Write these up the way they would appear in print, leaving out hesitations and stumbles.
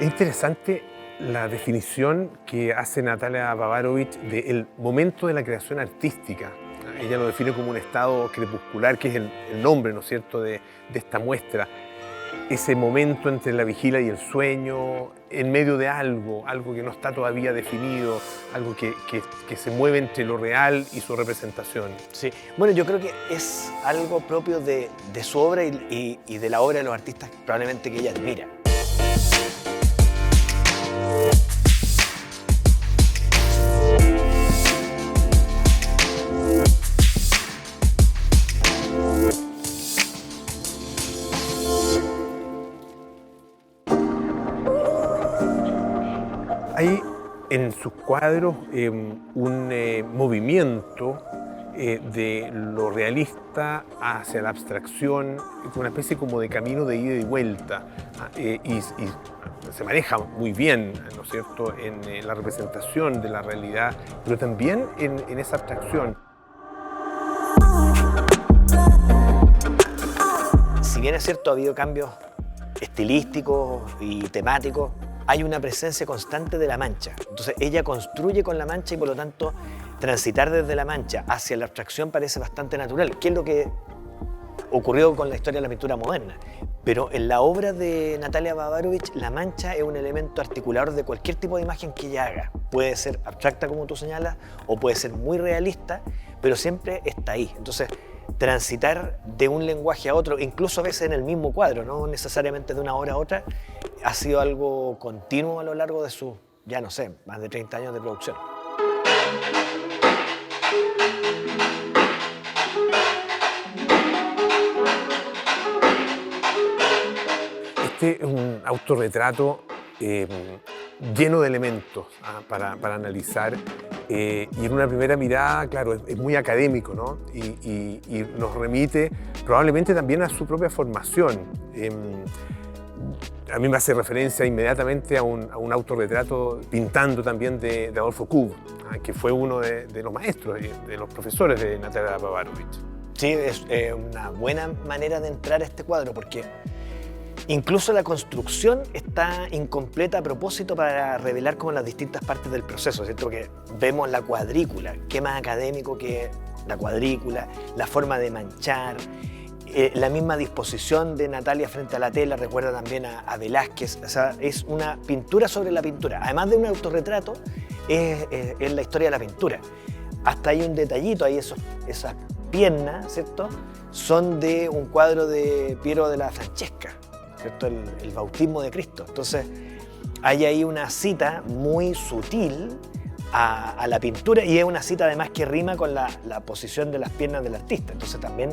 Es interesante la definición que hace Natalia Babarovich del momento de la creación artística. Ella lo define como un estado crepuscular, que es el nombre, ¿no es cierto?, de esta muestra. Ese momento entre la vigilia y el sueño, en medio de algo que no está todavía definido, algo que se mueve entre lo real y su representación. Sí, bueno, yo creo que es algo propio de su obra y de la obra de los artistas probablemente que ella admira. Hay en sus cuadros un movimiento de lo realista hacia la abstracción, una especie como de camino de ida y vuelta, y se maneja muy bien, ¿no es cierto?, en la representación de la realidad, pero también en esa abstracción. Si bien es cierto, ha habido cambios estilísticos y temáticos, hay una presencia constante de la mancha. Entonces ella construye con la mancha y por lo tanto transitar desde la mancha hacia la abstracción parece bastante natural, que es lo que ocurrió con la historia de la pintura moderna. Pero en la obra de Natalia Babarovich, la mancha es un elemento articulador de cualquier tipo de imagen que ella haga. Puede ser abstracta, como tú señalas, o puede ser muy realista, pero siempre está ahí. Entonces, transitar de un lenguaje a otro, incluso a veces en el mismo cuadro, no necesariamente de una obra a otra, ha sido algo continuo a lo largo de sus, ya no sé, más de 30 años de producción. Este es un autorretrato lleno de elementos para analizar, y en una primera mirada, claro, es muy académico, ¿no? Y nos remite probablemente también a su propia formación. A mí me hace referencia inmediatamente a un autorretrato pintando también de Adolfo Kuh, que fue uno de los maestros, de los profesores de Natalia Babarovich. Sí, es una buena manera de entrar a este cuadro porque incluso la construcción está incompleta a propósito para revelar como las distintas partes del proceso, ¿cierto? Que vemos la cuadrícula, qué más académico que la cuadrícula, la forma de manchar, la misma disposición de Natalia frente a la tela recuerda también a Velázquez. O sea, es una pintura sobre la pintura. Además de un autorretrato, es la historia de la pintura. Hasta hay un detallito, hay esas piernas, ¿cierto? Son de un cuadro de Piero de la Francesca, ¿cierto? El bautismo de Cristo. Entonces, hay ahí una cita muy sutil a la pintura y es una cita además que rima con la posición de las piernas del artista. Entonces también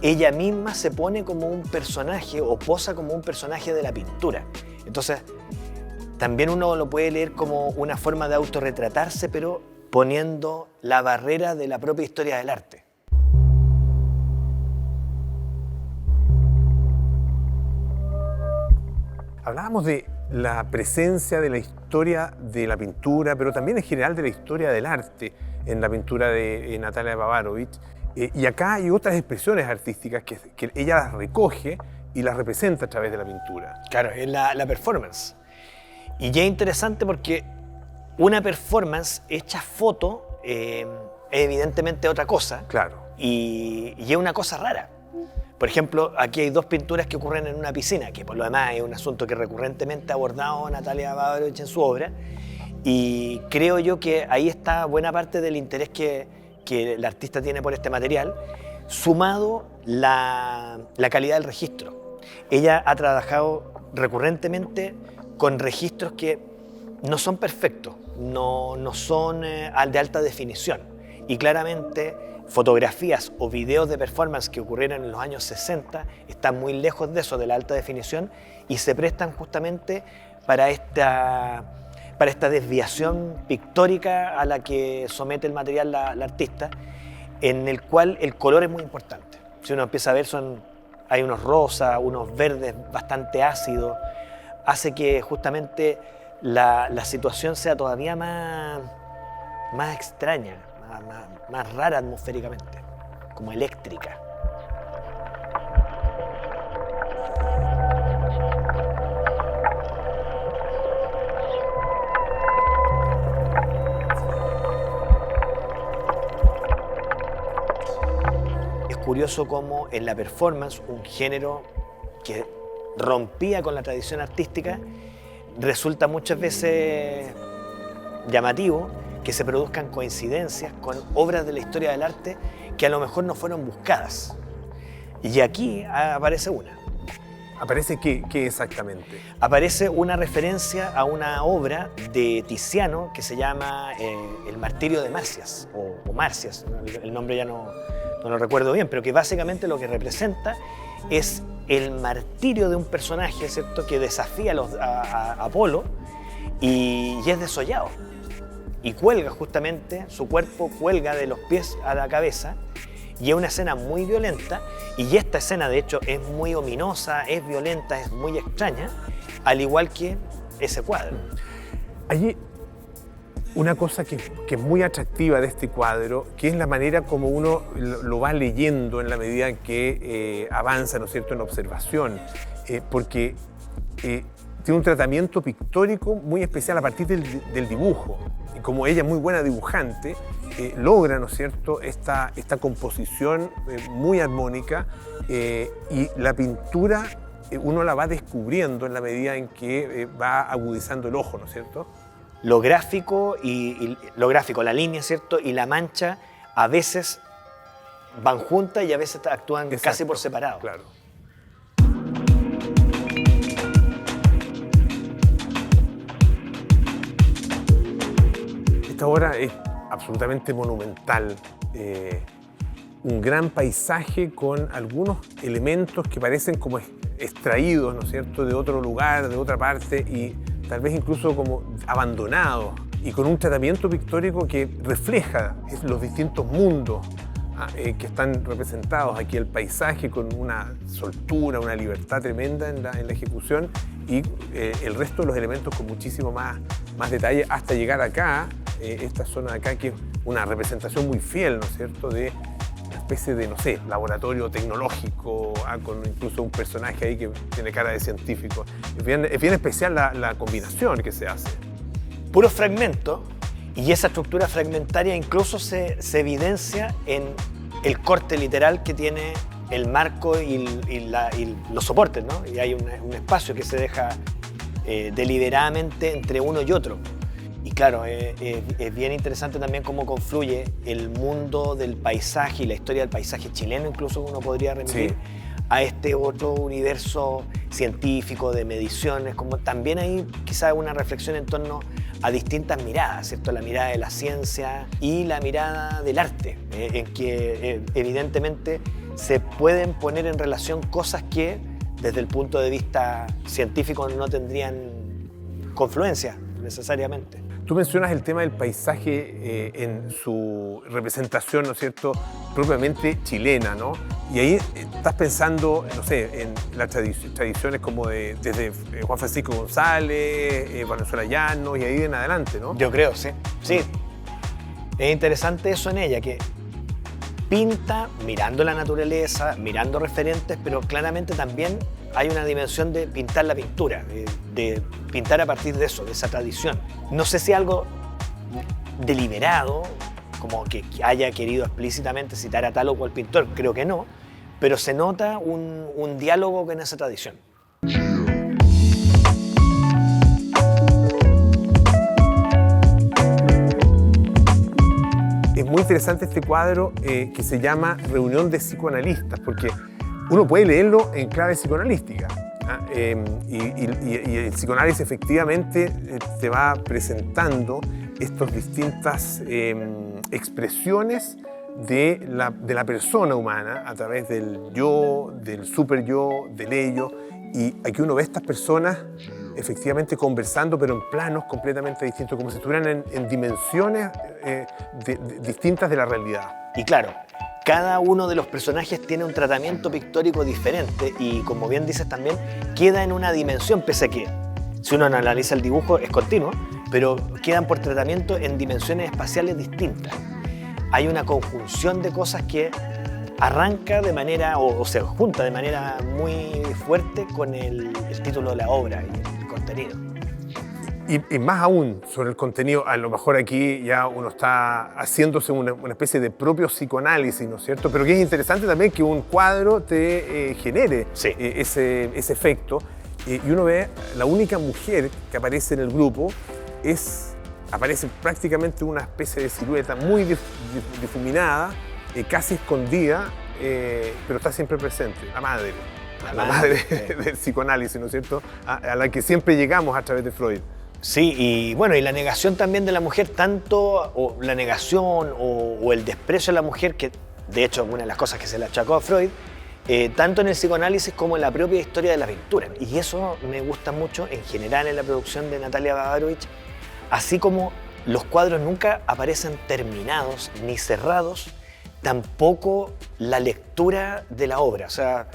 ella misma se pone como un personaje o posa como un personaje de la pintura. Entonces, también uno lo puede leer como una forma de autorretratarse, pero poniendo la barrera de la propia historia del arte. Hablábamos de la presencia de la historia de la pintura, pero también en general de la historia del arte en la pintura de Natalia Babarovich. Y acá hay otras expresiones artísticas que ella las recoge y las representa a través de la pintura. Claro, es la performance. Y ya es interesante porque una performance hecha foto es evidentemente otra cosa. Claro. Y es una cosa rara. Por ejemplo, aquí hay dos pinturas que ocurren en una piscina, que por lo demás es un asunto que recurrentemente ha abordado Natalia Babarovich en su obra. Y creo yo que ahí está buena parte del interés que el artista tiene por este material, sumado la calidad del registro. Ella ha trabajado recurrentemente con registros que no son perfectos, no son de alta definición. Y claramente fotografías o videos de performance que ocurrieron en los años 60 están muy lejos de eso, de la alta definición, y se prestan justamente para esta desviación pictórica a la que somete el material la artista, en el cual el color es muy importante. Si uno empieza a ver, hay unos rosas, unos verdes bastante ácidos, hace que justamente la situación sea todavía más extraña, más rara atmosféricamente, como eléctrica. curioso cómo en la performance, un género que rompía con la tradición artística, resulta muchas veces llamativo que se produzcan coincidencias con obras de la historia del arte que a lo mejor no fueron buscadas. Y aquí aparece una. ¿Aparece qué exactamente? Aparece una referencia a una obra de Tiziano que se llama El martirio de Marcias, o Marcias, el nombre ya no lo recuerdo bien, pero que básicamente lo que representa es el martirio de un personaje, ¿cierto?, que desafía a Apolo y es desollado. Y cuelga justamente, su cuerpo cuelga de los pies a la cabeza, y es una escena muy violenta, y esta escena de hecho es muy ominosa, es violenta, es muy extraña, al igual que ese cuadro. Hay una cosa que es muy atractiva de este cuadro, que es la manera como uno lo va leyendo en la medida en que avanza, ¿no es cierto?, en observación, porque tiene un tratamiento pictórico muy especial a partir del dibujo. Y como ella es muy buena dibujante, logra, ¿no es cierto?, esta composición muy armónica, y la pintura uno la va descubriendo en la medida en que va agudizando el ojo, ¿no es cierto? Lo gráfico, la línea, ¿cierto?, y la mancha a veces van juntas y a veces actúan casi por separado. Claro. Esta obra es absolutamente monumental, un gran paisaje con algunos elementos que parecen como extraídos, ¿no es cierto?, de otro lugar, de otra parte, y tal vez incluso como abandonados, y con un tratamiento pictórico que refleja los distintos mundos que están representados aquí, el paisaje con una soltura, una libertad tremenda en la ejecución, y el resto de los elementos con muchísimo más detalle, hasta llegar acá, esta zona de acá, que es una representación muy fiel, ¿no es cierto?, de una especie de, no sé, laboratorio tecnológico, con incluso un personaje ahí que tiene cara de científico. Es bien especial la combinación que se hace. Puros fragmentos, y esa estructura fragmentaria incluso se evidencia en el corte literal que tiene el marco y los soportes, ¿no? Y hay un espacio que se deja deliberadamente entre uno y otro. Y claro, es bien interesante también cómo confluye el mundo del paisaje y la historia del paisaje chileno, incluso uno podría remitir, sí, a este otro universo científico de mediciones, como también hay quizás una reflexión en torno a distintas miradas, ¿cierto? La mirada de la ciencia y la mirada del arte, en que evidentemente se pueden poner en relación cosas que desde el punto de vista científico no tendrían confluencia necesariamente. Tú mencionas el tema del paisaje en su representación, ¿no es cierto?, propiamente chilena, ¿no? Y ahí estás pensando, no sé, en las tradiciones como desde Juan Francisco González, Valenzuela Llanos y ahí en adelante, ¿no? Yo creo, sí. Sí. Es interesante eso en ella, que pinta mirando la naturaleza, mirando referentes, pero claramente también hay una dimensión de pintar la pintura, de pintar a partir de eso, de esa tradición. No sé si algo deliberado, como que haya querido explícitamente citar a tal o cual pintor, creo que no, pero se nota un diálogo con esa tradición. Es muy interesante este cuadro que se llama Reunión de psicoanalistas, porque uno puede leerlo en clave psicoanalística, y el psicoanálisis efectivamente te va presentando estas distintas expresiones de la persona humana a través del yo, del super yo, del ello, y aquí uno ve a estas personas efectivamente conversando, pero en planos completamente distintos, como si estuvieran en dimensiones distintas de la realidad. Y claro, cada uno de los personajes tiene un tratamiento pictórico diferente y, como bien dices también, queda en una dimensión, pese a que, si uno analiza el dibujo, es continuo, pero quedan por tratamiento en dimensiones espaciales distintas. Hay una conjunción de cosas que arranca de manera, o se junta de manera muy fuerte con el título de la obra y el contenido. Y más aún sobre el contenido, a lo mejor aquí ya uno está haciéndose una especie de propio psicoanálisis, ¿no es cierto? Pero que es interesante también que un cuadro te genere Sí. ese efecto. Y uno ve, la única mujer que aparece en el grupo aparece prácticamente una especie de silueta muy difuminada, casi escondida, pero está siempre presente, la madre. La madre del psicoanálisis, ¿no es cierto? A la que siempre llegamos a través de Freud. Sí, y bueno, y la negación también de la mujer, tanto o la negación o el desprecio a la mujer, que de hecho es una de las cosas que se le achacó a Freud, tanto en el psicoanálisis como en la propia historia de la pintura. Y eso me gusta mucho en general en la producción de Natalia Bavarovich, así como los cuadros nunca aparecen terminados ni cerrados, tampoco la lectura de la obra. O sea,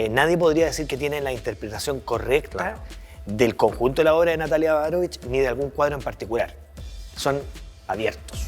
nadie podría decir que tiene la interpretación correcta. Claro. Del conjunto de la obra de Natalia Bavarovich ni de algún cuadro en particular. Son abiertos.